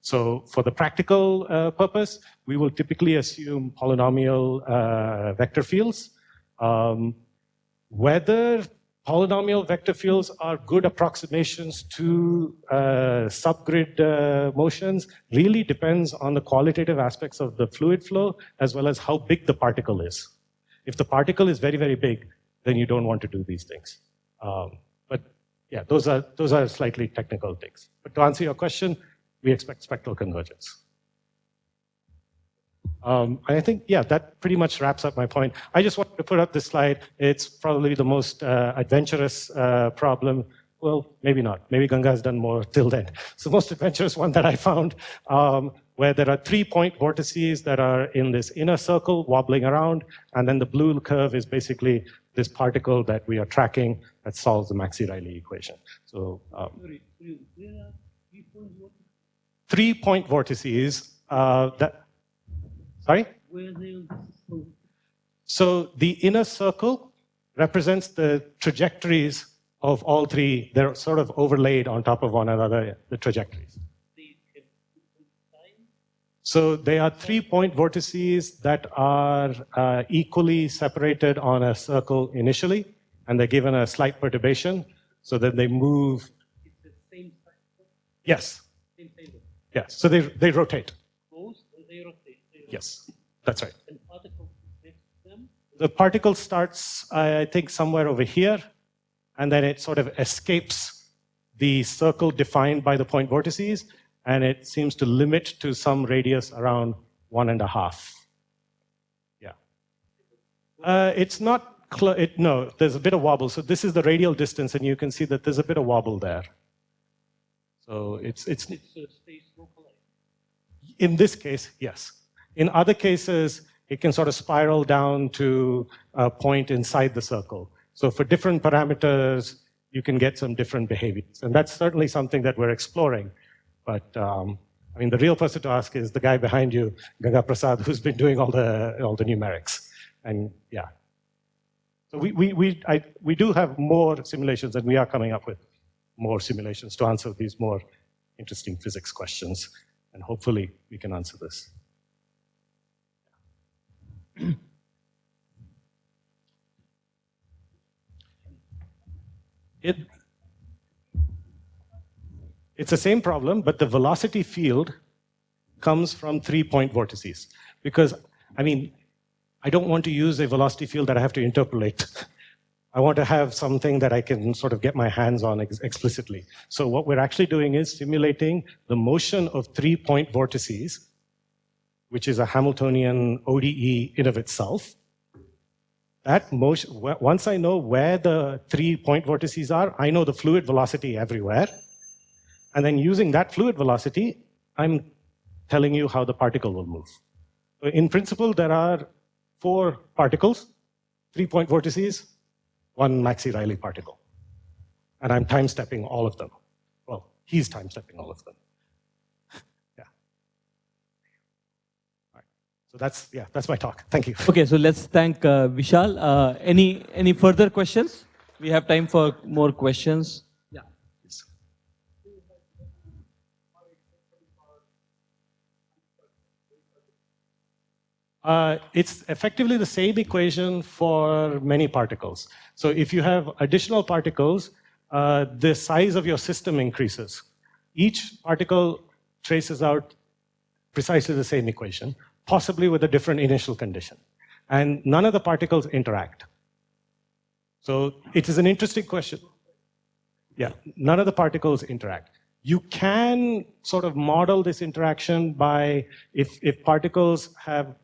B: So for the practical purpose, we will typically assume polynomial vector fields. Whether polynomial vector fields are good approximations to subgrid motions really depends on the qualitative aspects of the fluid flow, as well as how big the particle is. If the particle is very, very big, then you don't want to do these things. But yeah, those are slightly technical things. But to answer your question, we expect spectral convergence. I think, yeah, that pretty much wraps up my point. I just wanted to put up this slide. It's probably the most adventurous problem. Well, maybe not. Maybe Ganga has done more till then. It's the most adventurous one that I found, where there are 3-point vortices that are in this inner circle wobbling around, and then the blue curve is basically this particle that we are tracking that solves the Maxey-Riley equation. So, 3-point vortices Sorry? So the inner circle represents the trajectories of all three. They're sort of overlaid on top of one another, the trajectories. So they are 3-point vortices that are equally separated on a circle initially, and they're given a slight perturbation so that they move.
C: It's the same side?
B: Yes.
C: Same table?
B: Yes. So they rotate.
C: Goes and they rotate.
B: Yes, that's right.
C: And particle next to them?
B: The particle starts, I think, somewhere over here, and then it sort of escapes the circle defined by the point vortices, and it seems to limit to some radius around 1.5. Yeah. It's not, no, there's a bit of wobble. So this is the radial distance, and you can see that there's a bit of wobble there. So it
C: stays localized.
B: In this case, yes. In other cases, it can sort of spiral down to a point inside the circle. So for different parameters, you can get some different behaviors. And that's certainly something that we're exploring. But I mean, the real person to ask is the guy behind you, Ganga Prasad, who's been doing all the numerics. And yeah. So we do have more simulations, and we are coming up with more simulations to answer these more interesting physics questions. And hopefully we can answer this. It's the same problem, but the velocity field comes from 3-point vortices. Because, I mean, I don't want to use a velocity field that I have to interpolate. I want to have something that I can sort of get my hands on explicitly. So what we're actually doing is simulating the motion of 3-point vortices, which is a Hamiltonian ODE in of itself. That motion, once I know where the 3-point vortices are, I know the fluid velocity everywhere. And then using that fluid velocity, I'm telling you how the particle will move. In principle, there are 4 particles, 3-point vortices, 1 Maxey-Riley particle. And I'm time-stepping all of them. Well, he's time-stepping all of them. Yeah. All right. So that's my talk. Thank you.
A: Okay, so let's thank Vishal. Any further questions? We have time for more questions. Yeah.
B: It's effectively the same equation for many particles. So if you have additional particles, the size of your system increases. Each particle traces out precisely the same equation, possibly with a different initial condition. And none of the particles interact. So it is an interesting question. Yeah, none of the particles interact. You can sort of model this interaction by, if particles have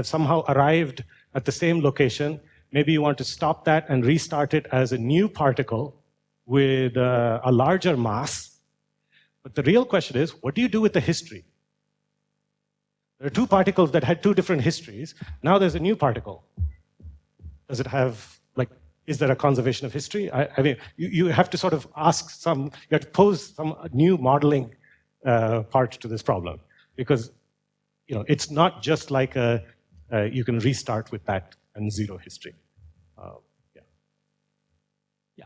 B: somehow arrived at the same location, maybe you want to stop that and restart it as a new particle with a larger mass. But the real question is, what do you do with the history? There are 2 particles that had 2 different histories. Now there's a new particle. Does it have, like, is there a conservation of history? I mean, you have to sort of ask you have to pose some new modeling part to this problem. Because, you know, it's not just like you can restart with that and 0 history. Yeah.
A: Yeah.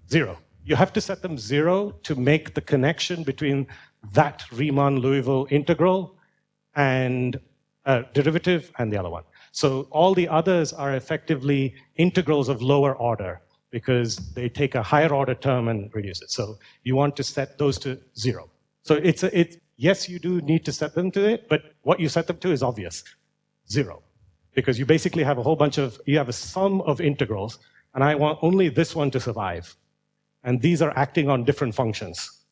B: Zero. You have to set them 0 to make the connection between that Riemann-Liouville integral and derivative and the other one. So all the others are effectively integrals of lower order because they take a higher order term and reduce it. So you want to set those to 0. So yes, you do need to set them to it, but what you set them to is obvious, 0. Because you basically have a whole bunch of, you have a sum of integrals, and I want only this one to survive. And these are acting on different functions.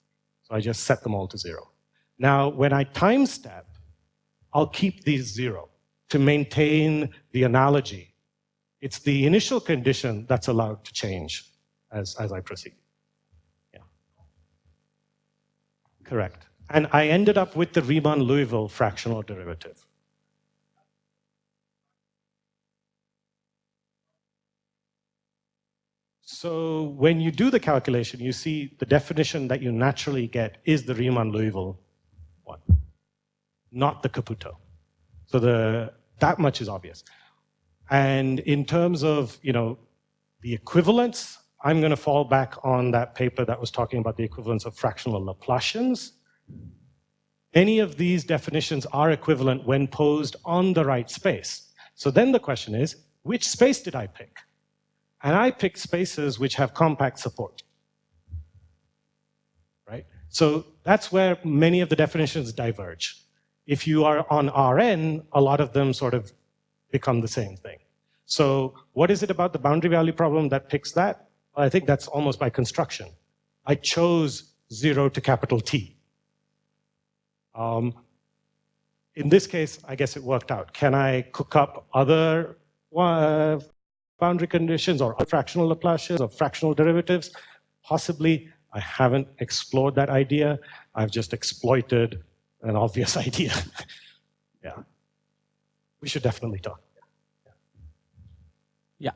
B: So I just set them all to 0. Now, when I time step, I'll keep these 0 to maintain the analogy. It's the initial condition that's allowed to change as I proceed. Yeah. Correct. And I ended up with the Riemann-Liouville fractional derivative. So when you do the calculation, you see the definition that you naturally get is the Riemann-Liouville one, not the Caputo. So that much is obvious. And in terms of, you know, the equivalence, I'm going to fall back on that paper that was talking about the equivalence of fractional Laplacians. Any of these definitions are equivalent when posed on the right space. So then the question is, which space did I pick? And I picked spaces which have compact support, right? So that's where many of the definitions diverge. If you are on Rn, a lot of them sort of become the same thing. So what is it about the boundary value problem that picks that? I think that's almost by construction. I chose 0 to capital T. In this case, I guess it worked out. Can I cook up other boundary conditions or fractional Laplacians or fractional derivatives? Possibly. I haven't explored that idea. I've just exploited an obvious idea. Yeah. We should definitely talk.
A: Yeah.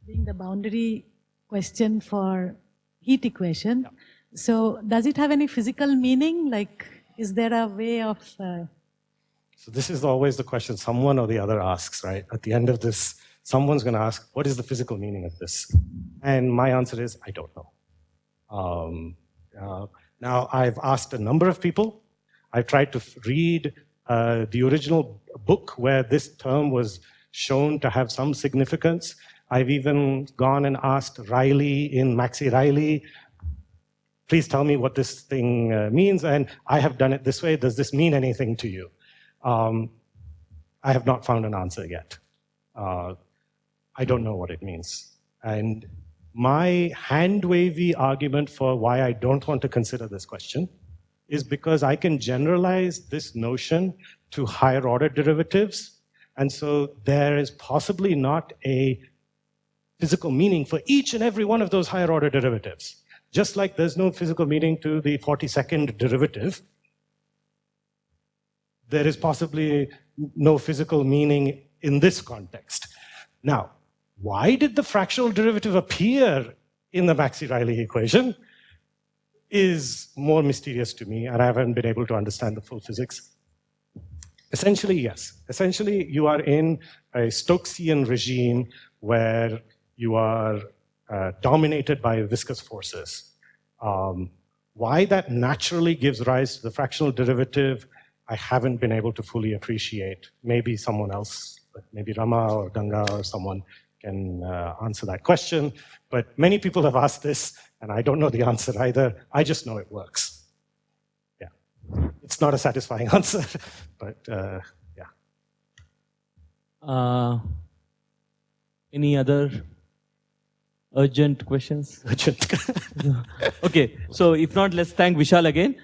D: Being the boundary question for heat equation, yeah. So does it have any physical meaning? Like, is there a way of...
B: So this is always the question someone or the other asks, right? At the end of this, someone's going to ask, what is the physical meaning of this? And my answer is, I don't know. Now, I've asked a number of people. I've tried to read the original book where this term was shown to have some significance. I've even gone and asked Riley in Maxey-Riley, please tell me what this thing means. And I have done it this way. Does this mean anything to you? I have not found an answer yet. I don't know what it means. And my hand-wavy argument for why I don't want to consider this question is because I can generalize this notion to higher order derivatives. And so there is possibly not a physical meaning for each and every one of those higher order derivatives. Just like there's no physical meaning to the 42nd derivative, there is possibly no physical meaning in this context. Now, why did the fractional derivative appear in the Maxey-Riley equation is more mysterious to me, and I haven't been able to understand the full physics. Essentially, yes. Essentially, you are in a Stokesian regime where you are dominated by viscous forces. Why that naturally gives rise to the fractional derivative, I haven't been able to fully appreciate. Maybe someone else, maybe Rama or Ganga or someone can answer that question. But many people have asked this, and I don't know the answer either. I just know it works. Yeah. It's not a satisfying answer, but yeah.
A: Any other urgent questions?
B: Urgent.
A: Okay, so if not, let's thank Vishal again.